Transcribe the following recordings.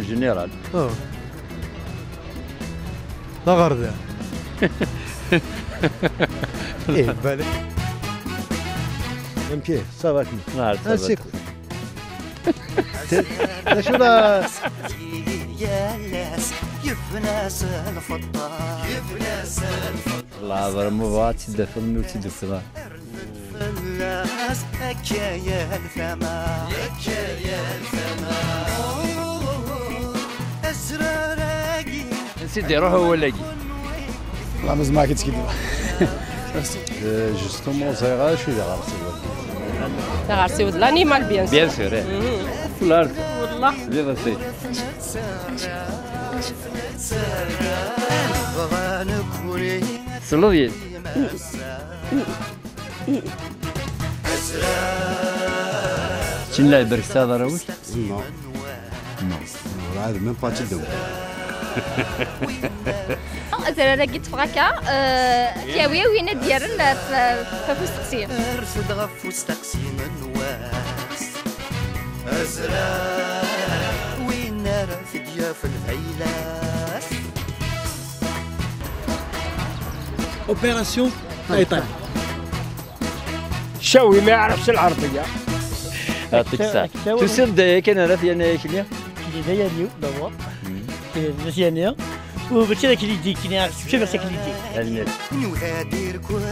جنرال لا غرض ايه بالك يمكن صافاك نسيك شو لا يفناس الفضة الله برمو بغات تدفل نوتي دفلا الناس حكاية الفما أسراري سيدي روح هو لاقي لا مز ما كنت كده جوستومون صغيره شو اللي غارسي غارسي ود لانيمال بيان بيان سور والله والله سي سلو ديال شنو لا برك هذا راوي نو هذا ميم با تدوم زرا لقيت فغاكا تياوي وين ديالن فوس تقسيم رفد غفوس تقسيم النواس أزرار وين رفد يا في العيلاس اوبيراسيون ايطالي شوي ما يعرفش العربيه يعطيك الصحة تسد كان راه يعني كليا كلي ديالو دابا مزيانه وبالتالي ذاك اللي يدي كاين شفتي ذاك اللي يدي نوادر كل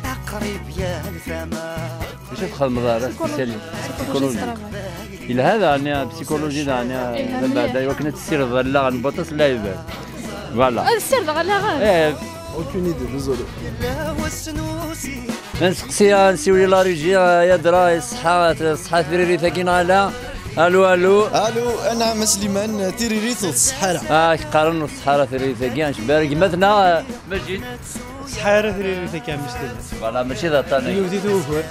أقرب يا الفما واش تدخل مدارس سيكولوجي إلا هذا يعني بسيكولوجي يعني بعد وكنا تسير ظلا نبطس لا يبان فوالا السر لا غير اوكين ايدي ديزولي نسقسيها نسيولي لا ريجي يا دراي الصحة فريري ثاكينا لا الو الو انا سليمان تيريريت الصحارى قارن الصحارى فريري ثاكيا شبارك مثلا مجيد صحارى فريري ثاكيا مستل فوالا ماشي ذا طاني يوزي توفر